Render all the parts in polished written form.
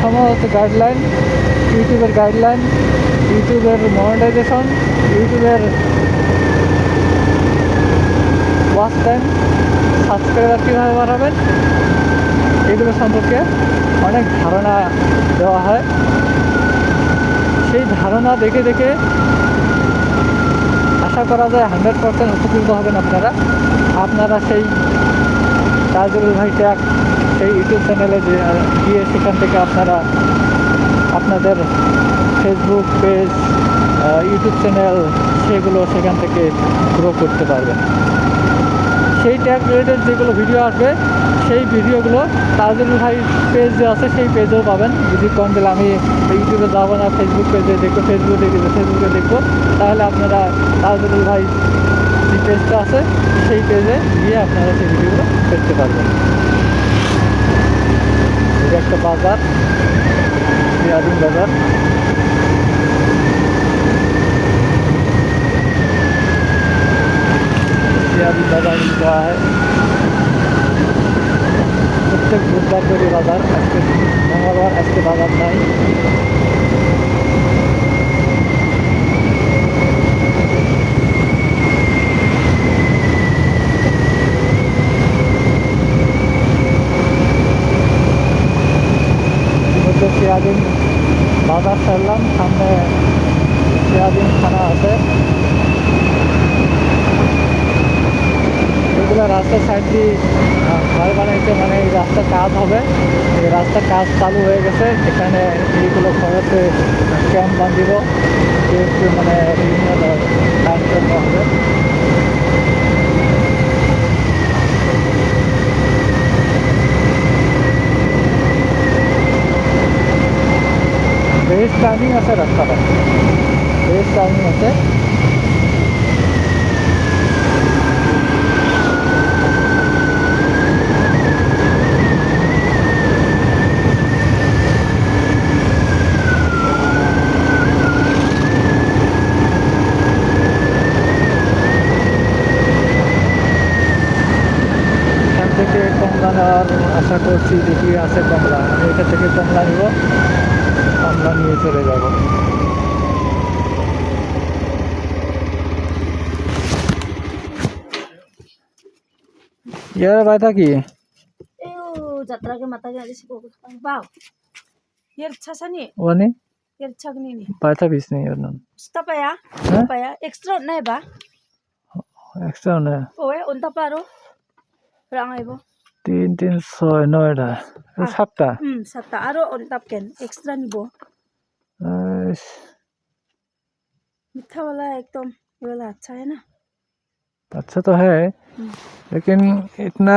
সমস্ত গাইডলাইন, ইউটিউবের গাইডলাইন, ইউটিউবের মনিটাইজেশন, ইউটিউবের ওয়াচ টাইম, সাবস্ক্রাইবার কীভাবে বাড়াবেন, এগুলো সম্পর্কে অনেক ধারণা দেওয়া হয়। সেই ধারণা দেখে দেখে আশা করা যায় 100% উপকৃত হবেন আপনারা সেই তাজুল ভাই ট্যাগ সেই ইউটিউব চ্যানেলে গিয়ে সেখান থেকে আপনারা আপনাদের ফেসবুক পেজ, ইউটিউব চ্যানেল সেগুলো সেখান থেকে গ্রো করতে পারবেন। সেই ট্যাগ রিলেটেড যেগুলো ভিডিও আসবে সেই ভিডিওগুলো তাজুল ভাই পেজ যে আছে সেই পেজেও পাবেন। যদি কম দিলে আমি ইউটিউবে যাবো না, ফেসবুক পেজে দেখবো, ফেসবুকে দেখবো, তাহলে আপনারা তাজুল ভাই যে পেজটা আছে সেই পেজে গিয়ে আপনারা সেই ভিডিওগুলো দেখতে পারবেন। এটা একটা বাজার, সিরাজুল বাজার। सियाजी बाजार का है, प्रत्येक बुधवार को ये बाजार, मंगलवार आज के बाजार नहीं। सियाजी बाजार चललाम, सामने सियाजी थाना আছে। রাস্তার সাইড দিয়ে ঘর বানাইতে, মানে এই রাস্তার কাজ হবে, এই রাস্তার কাজ চালু হয়ে গেছে। এখানে এইগুলো খরচে ক্যাম্প বাঁধিব, মানে বিভিন্ন কাজকর্ম হবে। বেশ টার্নিং আছে, রাস্তাটা বেশ টার্নিং আছে। থেকে কমলা নেওয়ার আশা করছি, দেখি আছে কমলা, আমি এটা থেকে কমলা নিব, কমলা নিয়ে চলে যাব। ইয়ার বাইতা কি যাত্রা के माता के आदेश को बाव ये अच्छा सा नहीं वानी ये अच्छा नहीं বাইতা বিস नहीं यार नाम पाया एक्स्ट्रा नहीं बा एक्स्ट्रा ना ओए उनता पारो रंग आइबो 3-3-6-9 টা সাতটা सातटा आरो उनता केन एक्स्ट्रा निबो मीठा वाला एकदम ये वाला अच्छा है ना। अच्छा तो है, लेकिन इतना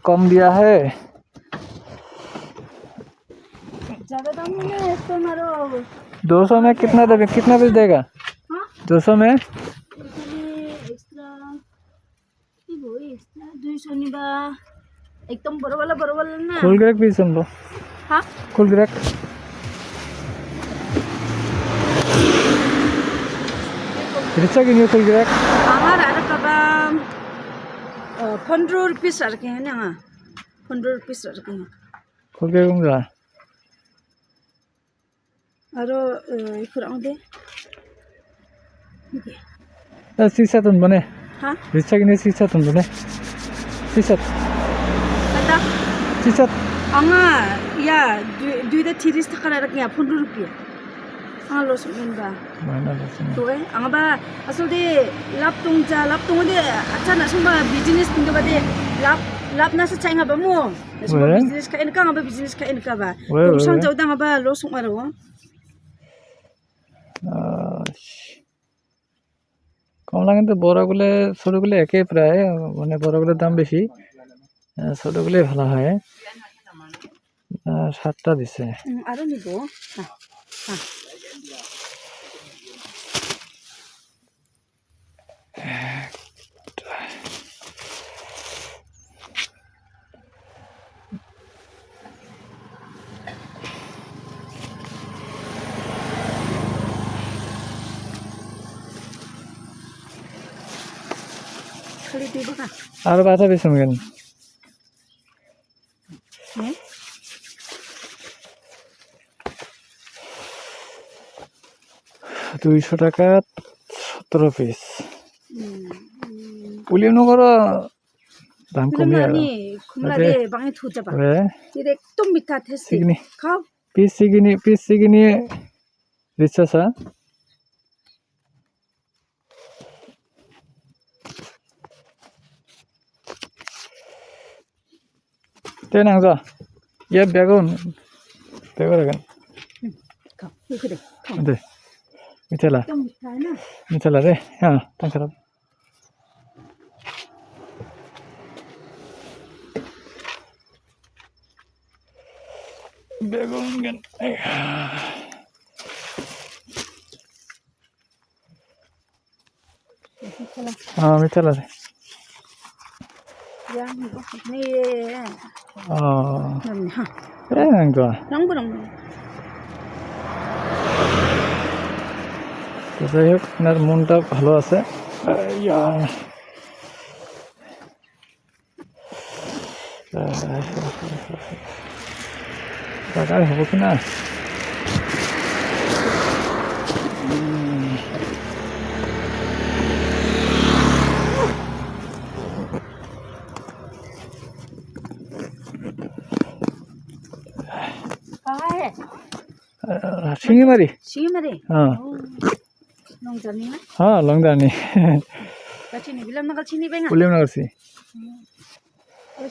कम दिया है। ज्यादा दाम नहीं है इसको मारो। 200 में कितना पीस देगा? 200 में एक्स्ट्रा ये वो एक्स्ट्रा 200 निबा एकदम बड़ा वाला ना। फुल ग्रेक पीस हम लो। हाँ फुल ग्रेक रिचा की नहीं फुल ग्रेक हमारा रखा 15 रुपीस रखे हैं ना। 15 रुपीस रखे हैं फुल ग्रेक होगा और खुरांग दे सीसा तुम बने। हाँ रिचा की नहीं सीसा तुम बने सीसा कता सीसा आंगा या 2-3 टका रखे हैं 15 रुपया आंगा लॉस में बा तो है आंगा बा असल दे लाभ तुम दे अच्छा ना सुन बा बिजनेस तुम बा दे लाभ ना से चाहेंगे बा मो बिजनेस का इनका आंगा बा बिजनेस का इनका बा तुम सांग जाओ आंगा बा लॉस में रहो। কমলা কিন্তু বড়গুলো ছোটগুলো একই প্রায়, মানে বড়গুলোর দাম বেশি, ছোটগুলোই ভালো হয়। 7টা দিছে আরো নিব। আর বাতা বেশি কেন 200 টাকা 17 পিস উলিয়ানগর দাম কমই আর 아니 kumlade bangi thuja ba 왜 direct 좀 미타 테스트 시그니. খাও পিস সিগিনি রিচাসা তেনাং যা ইয়া বেগুন দেখেন খাও 그래 খাও 네 미텔라 좀 미타나 미텔라 রে হ্যাঁ তাছাড়া বেগুন গেন 미타라 미텔라 রে 야 이거 네 하 তেনাং যা 랑부랑 তো যাই হোক আপনার মনটা ভালো আছে ইয়া টাকার হবো কি না 가해 শিঙিমারি 시메레 হ্যাঁ 농자니나 হ্যাঁ লংদানি 같이 니 빌람 나갈 치니 뱅아 উলিয়াম নগরছি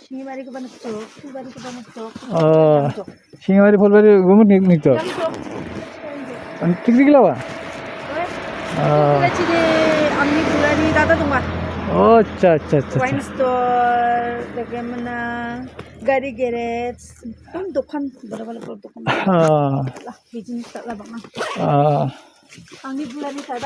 시메마리 그 바는 쪽 풀바리 그 바는 쪽 শিঙিমারি ফুলবাড়ি ঘুমুক নিত ঠিক ঠিক লাবা 그렇지 언니 불라니 다다 동아 ও আচ্ছা আচ্ছা আচ্ছা 와인 스토어 그러면은 가리 게레츠 독한 뭐라 독한 비즈니스 달라 방아 언니 불라니 다다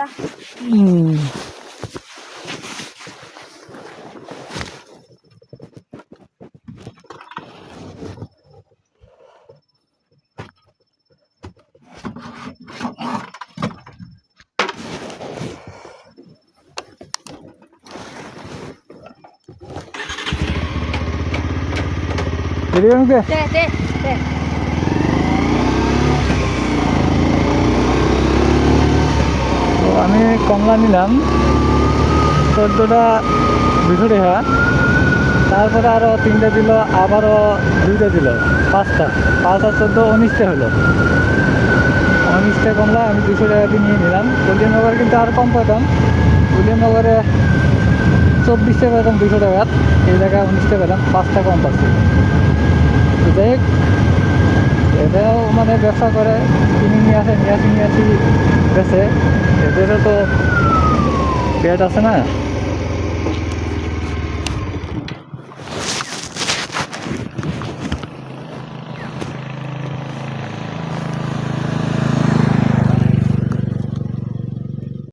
내려가는데 네 তো আমি কমলা নিলাম 14টা 200 টাকা তারপরে আরো 3টা দিল আবারও 2টা দিল 5টা 5 আর 14 19টা হলো 19টা কমলা আমি 200 টাকা দিয়ে নিয়ে নিলাম উলিয়ানগর কিন্তু আর কম পেতাম উলিয়ানগরে 24টা পেতাম 200 টাকার এই জায়গায় 19টা পেতাম 5টা কম পাচ্ছি যাই হোক এটাও মানে ব্যবসা করে কিনে নিয়ে আসি বেছে এদেরও তো পেট আছে না